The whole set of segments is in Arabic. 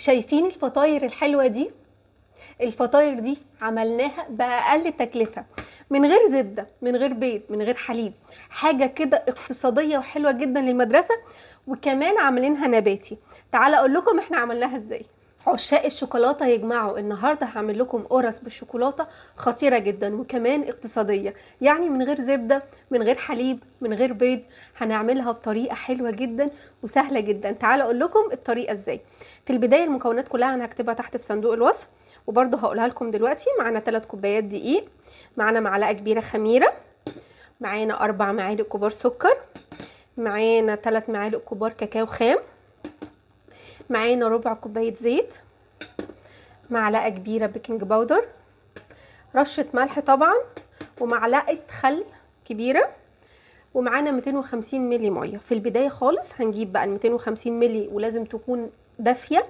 شايفين الفطاير الحلوة دي؟ الفطاير دي عملناها بأقل تكلفة، من غير زبدة، من غير بيض، من غير حليب. حاجة كده اقتصادية وحلوة جدا للمدرسة، وكمان عاملينها نباتي. تعال اقول لكم احنا عملناها ازاي. عشاق الشوكولاتة يجمعوا، النهاردة هعمل لكم قرص بالشوكولاتة خطيرة جدا وكمان اقتصادية، يعني من غير زبدة، من غير حليب، من غير بيض. هنعملها بطريقة حلوة جدا وسهلة جدا. تعال اقول لكم الطريقة ازاي. في البداية المكونات كلها انا هكتبها تحت في صندوق الوصف، وبرده هقولها لكم دلوقتي. معانا 3 كوبايات دقيق، معانا معلقة كبيرة خميرة، معانا 4 معالق كبار سكر، معانا 3 معالق كبار كاكاو خام، معانا ربع كوباية زيت، معلقة كبيرة بيكنج باودر، رشة ملح طبعا، ومعلقة خل كبيرة، ومعانا 250 ملي مية. في البداية خالص هنجيب بقى ال 250 ملي، ولازم تكون دافية،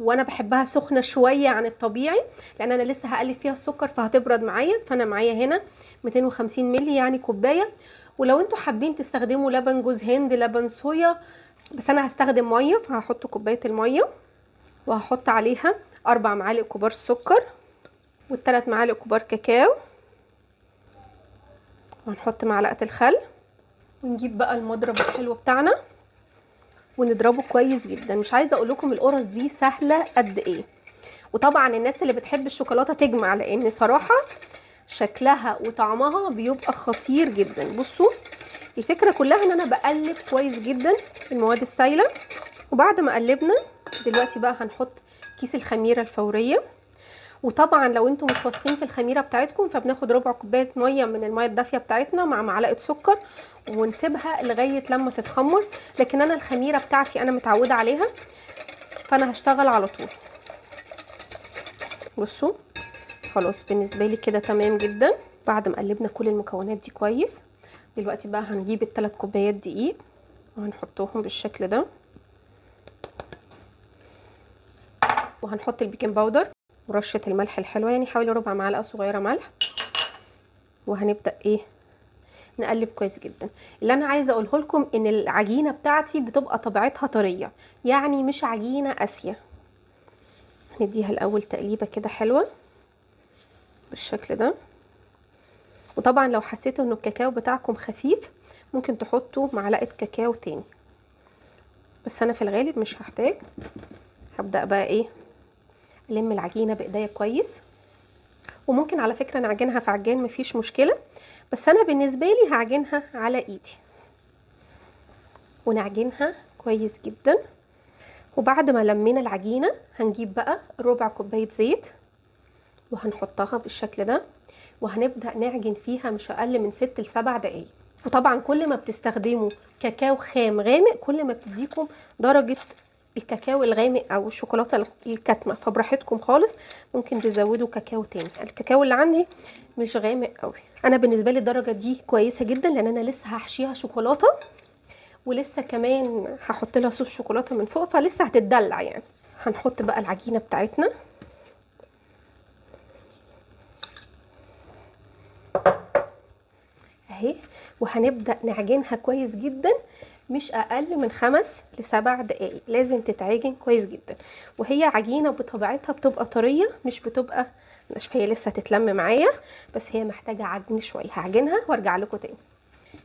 وانا بحبها سخنة شوية عن الطبيعي لان انا لسه هقلب فيها السكر فهتبرد معايا. فانا معايا هنا 250 ملي يعني كوباية. ولو انتوا حابين تستخدموا لبن جوز هند، لبن صويا، بس انا هستخدم مية، فهحط كوباية المية وهحط عليها 4 معالق كبار سكر و3 معالق كبار كاكاو، وهنحط معلقة الخل، ونجيب بقى المضرب الحلو بتاعنا ونضربه كويس جدا. مش عايزه اقول لكم القرص دي سهله قد ايه. وطبعا الناس اللي بتحب الشوكولاته تجمع، لان صراحه شكلها وطعمها بيبقى خطير جدا. بصوا الفكره كلها ان انا بقلب كويس جدا المواد السائله. وبعد ما قلبنا دلوقتي بقى هنحط كيس الخميره الفوريه. وطبعا لو انتم مش واثقين في الخميره بتاعتكم فبناخد ربع كوبايه ميه من الميه الدافيه بتاعتنا مع معلقه سكر ونسيبها لغايه لما تتخمر. لكن انا الخميره بتاعتي انا متعوده عليها، فانا هشتغل على طول. بصوا خلاص بالنسبه لي كده تمام جدا. بعد ما قلبنا كل المكونات دي كويس، دلوقتي بقى هنجيب ال3 كوبايات دقيق وهنحطهم بالشكل ده، وهنحط البيكنج باودر ورشه الملح الحلوه، يعني حوالي ربع معلقه صغيره ملح. وهنبدا نقلب كويس جدا. اللي انا عايزه اقوله لكم ان العجينه بتاعتي بتبقى طبيعتها طريه، يعني مش عجينه قاسيه. هنديها الاول تقليبه كده حلوه بالشكل ده. وطبعا لو حسيتوا ان الكاكاو بتاعكم خفيف ممكن تحطوا معلقه كاكاو تاني، بس انا في الغالب مش هحتاج. هبدا بقى الم العجينه بايديا كويس. وممكن على فكره نعجنها في عجان مفيش مشكله، بس انا بالنسبه لي هعجنها على ايدي ونعجنها كويس جدا. وبعد ما لمينا العجينه هنجيب بقى ربع كوبايه زيت وهنحطها بالشكل ده، وهنبدا نعجن فيها مش اقل من 6 ل 7 دقايق. وطبعا كل ما بتستخدموا كاكاو خام غامق كل ما بتديكم درجه الكاكاو الغامق او الشوكولاته الكاتمه، فبراحتكم خالص. ممكن تزودوا كاكاو تاني. الكاكاو اللي عندي مش غامق قوي. انا بالنسبه لي الدرجه دي كويسه جدا، لان انا لسه هحشيها شوكولاته، ولسه كمان هحط لها صوص شوكولاته من فوق، فلسه هتتدلع يعني. هنحط بقى العجينه بتاعتنا اهي، وهنبدا نعجنها كويس جدا مش اقل من 5 ل 7 دقايق. لازم تتعجن كويس جدا. وهي عجينه بطبيعتها بتبقى طريه، مش بتبقى ناشفه. هي لسه هتتلم معايا، بس هي محتاجه عجن شويه. هعجنها وارجع لكم تاني.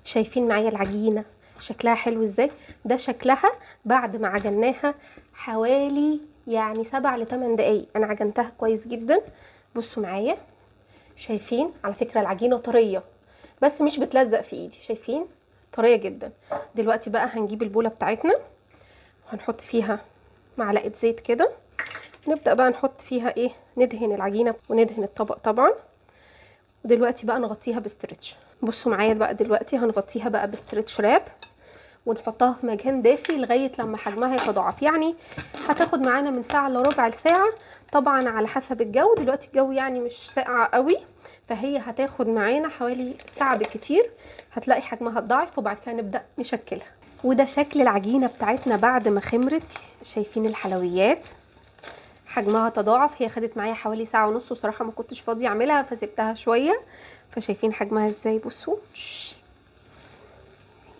شايفين معايا العجينه شكلها حلو ازاي؟ ده شكلها بعد ما عجناها حوالي يعني 7 ل 8 دقايق. انا عجنتها كويس جدا. بصوا معايا، شايفين على فكره العجينه طريه بس مش بتلزق في ايدي. شايفين طريه جدا. دلوقتي بقى هنجيب البوله بتاعتنا وهنحط فيها معلقه زيت كده. نبدا بقى نحط فيها ندهن العجينه وندهن الطبق طبعا. ودلوقتي بقى نغطيها بستريتش. بصوا معايا بقى، دلوقتي هنغطيها بقى بستريتش راب ونحطها في مكان دافي لغايه لما حجمها يتضاعف. يعني هتاخد معانا من ساعه الا ربع لساعه، طبعا على حسب الجو. دلوقتي الجو يعني مش ساقع قوي، فهي هتاخد معانا حوالي ساعه بالكتير. هتلاقي حجمها اتضاعف وبعد كده نبدا نشكلها. وده شكل العجينه بتاعتنا بعد ما خمرت. شايفين الحلويات حجمها تضاعف. هي خدت معايا حوالي ساعه ونص، وصراحه ما كنتش فاضيه اعملها فسيبتها شويه. فشايفين حجمها ازاي؟ بصوا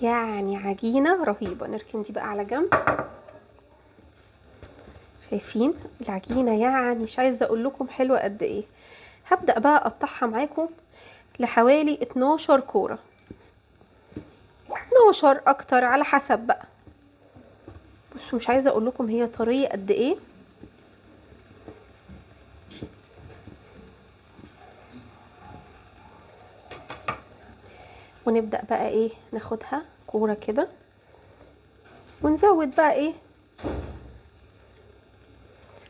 يعني عجينه رهيبه. نركن دي بقى على جنب. شايفين العجينه؟ يعني مش عايزه اقول لكم حلوه قد ايه. هبدا بقى اقطعها معاكم لحوالي 12 كوره، 12 اكتر على حسب بقى. بصوا مش عايزه اقول لكم هي طريه قد ايه. ونبدا بقى ايه، ناخدها كوره كده ونزود بقى ايه،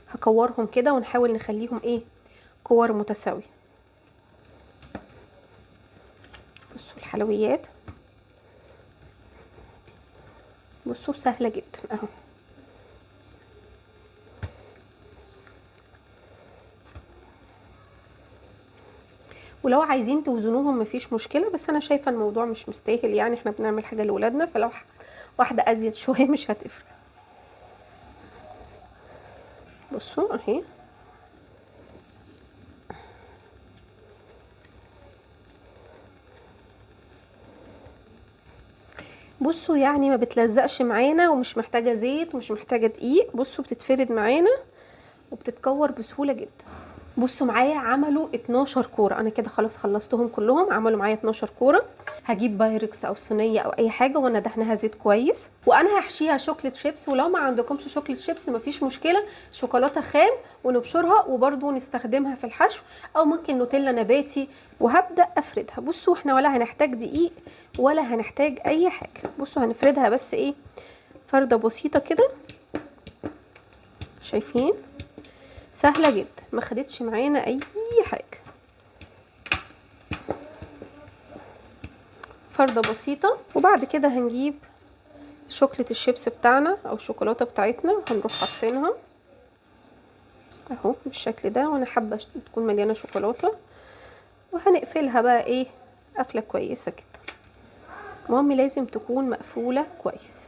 هكورهم كده ونحاول نخليهم ايه، كور متساويه. بصوا الحلويات، بصوا سهله جدا اهو. ولو عايزين توزنوهم مفيش مشكله، بس انا شايفه الموضوع مش مستاهل، يعني احنا بنعمل حاجه لاولادنا، فلو واحده ازيد شويه مش هتفرق. بصوا اهي. بصوا يعني ما بتلزقش معانا، ومش محتاجه زيت ومش محتاجه دقيق. بصوا بتتفرد معانا وبتتكور بسهوله جدا. بصوا معايا عملوا 12 كوره، انا كده خلاص خلصتهم كلهم، عملوا معايا 12 كوره. هجيب بايركس او صينيه او اي حاجه وانا دهنها زيت كويس، وانا هحشيها شوكليت شيبس. ولو ما عندكمش شوكليت شيبس مفيش مشكله، شوكولاته خام ونبشرها وبرده نستخدمها في الحشو، او ممكن نوتيلا نباتي. وهبدا افردها. بصوا احنا ولا هنحتاج دقيق ولا هنحتاج اي حاجه. بصوا هنفردها بس ايه، فرده بسيطه كده. شايفين؟ سهله جدا، ما خدتش معانا اي حاجه. فرده بسيطه. وبعد كده هنجيب شوكولاته الشيبس بتاعنا او الشوكولاته بتاعتنا، وهنروح حاطينها اهو بالشكل ده. وانا حابه تكون مليانه شوكولاته، وهنقفلها بقى ايه، قفله كويسه كده. المهم لازم تكون مقفوله كويس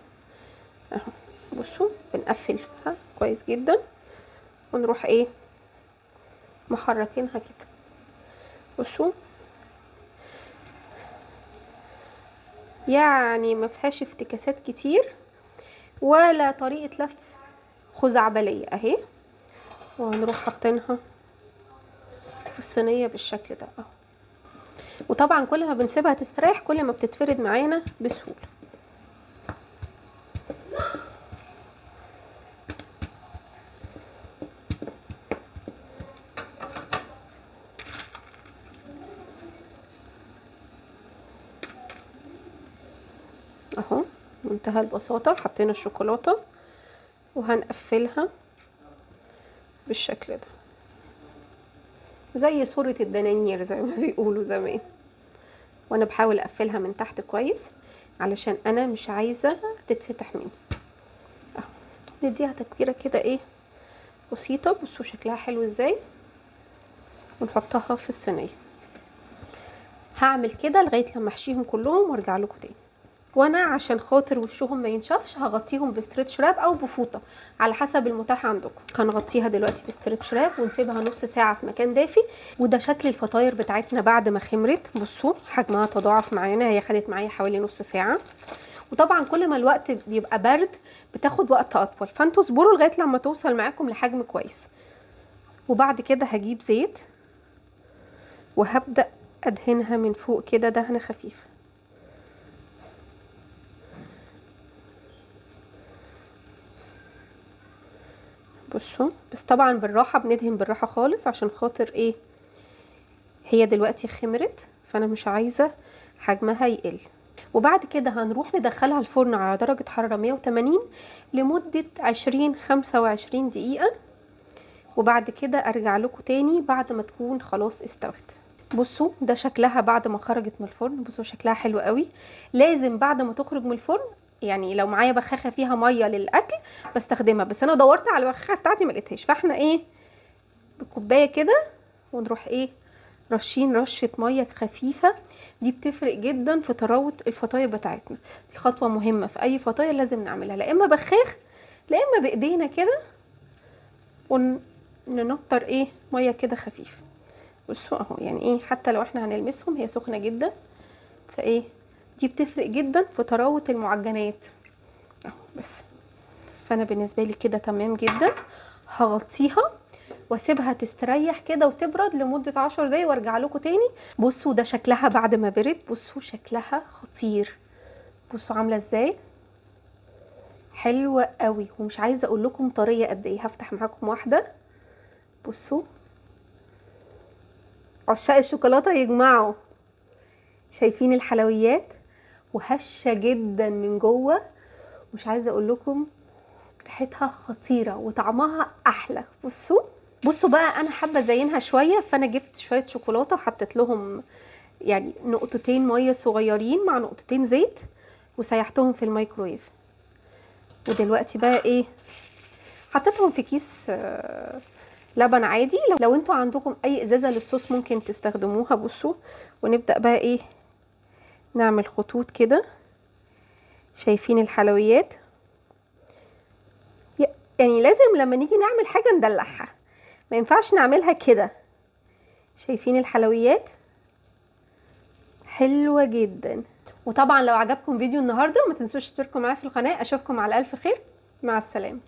اهو. بصوا بنقفلها كويس جدا، ونروح ايه، محركينها كده. بصوا يعني ما فيهاش افتكاسات كتير ولا طريقه لف خزعبليه اهي. وهنروح حاطينها في الصينيه بالشكل ده اهو. وطبعا كل ما بنسيبها تستريح كل ما بتتفرد معانا بسهوله. اهو بمنتهى البساطه حطينا الشوكولاته وهنقفلها بالشكل ده زي صورة الدنانير زي ما بيقولوا زمان. وانا بحاول اقفلها من تحت كويس علشان انا مش عايزة تتفتح مني اهو. نديها تكويرة كده ايه بسيطة. بصوا شكلها حلو ازاي. ونحطها في الصينية. هعمل كده لغاية لما احشيهم كلهم وارجع لكم تاني. وانا عشان خاطر وشهم ما ينشفش هغطيهم بستريتش راب او بفوطه على حسب المتاح عندكم. هنغطيها دلوقتي بستريتش راب ونسيبها نص ساعه في مكان دافي. وده شكل الفطاير بتاعتنا بعد ما خمرت. بصوا حجمها تضاعف معانا، هي خدت معايا حوالي نص ساعه. وطبعا كل ما الوقت بيبقى برد بتاخد وقت اطول، فانتوا اصبروا لغايه لما توصل معاكم لحجم كويس. وبعد كده هجيب زيت وهبدا ادهنها من فوق كده دهنه خفيفه. بصوا بس طبعا بالراحه، بندهن بالراحه خالص عشان خاطر ايه، هي دلوقتي خمرت فانا مش عايزه حجمها يقل. وبعد كده هنروح ندخلها الفرن على درجه حراره 180 لمده 20-25 دقيقه. وبعد كده ارجع لكم تاني بعد ما تكون خلاص استوت. بصوا ده شكلها بعد ما خرجت من الفرن. بصوا شكلها حلو قوي. لازم بعد ما تخرج من الفرن، يعني لو معايا بخاخه فيها ميه للاكل بستخدمها، بس انا دورت على البخاخه بتاعتي ما لقيتهاش، فاحنا ايه بكوبايه كده ونروح ايه رشين رشه ميه خفيفه. دي بتفرق جدا في طراوه الفطاير بتاعتنا. دي خطوه مهمه في اي فطاير لازم نعملها، لا اما بخاخ لا اما بايدينا كده وننطر ايه ميه كده خفيفه. بصوا اهو يعني ايه، حتى لو احنا هنلمسهم هي سخنه جدا، فايه دي بتفرق جدا في طراوه المعجنات اهو. بس فانا بالنسبه لي كده تمام جدا. هغطيها واسيبها تستريح كده وتبرد لمدة 10 دقايق وارجع لكم تاني. بصوا ده شكلها بعد ما برد، بصوا شكلها خطير، بصوا عاملة ازاي، حلوة قوي. ومش عايزة اقول لكم طرية قد ايه. هفتح معاكم واحدة، بصوا عشاق الشوكولاتة يجمعوا. شايفين الحلويات وهشة جدا من جوه، مش عايزة اقول لكم ريحتها خطيرة وطعمها احلى. بصوا بقى، انا حابة ازينها شوية، فانا جبت شوية شوكولاتة وحطيت لهم يعني نقطتين مية صغيرين مع نقطتين زيت وسيحتهم في الميكرويف. ودلوقتي بقى ايه، حطيتهم في كيس لبن عادي. لو انتوا عندكم اي ازازة للصوص ممكن تستخدموها. بصوا، ونبدأ بقى ايه، نعمل خطوط كده. شايفين الحلويات؟ يعني لازم لما نيجي نعمل حاجة ندلعها، ما ينفعش نعملها كده. شايفين الحلويات؟ حلوة جدا. وطبعا لو عجبكم فيديو النهاردة ما تنسوش تشتركوا معايا في القناة. اشوفكم على الف خير، مع السلامة.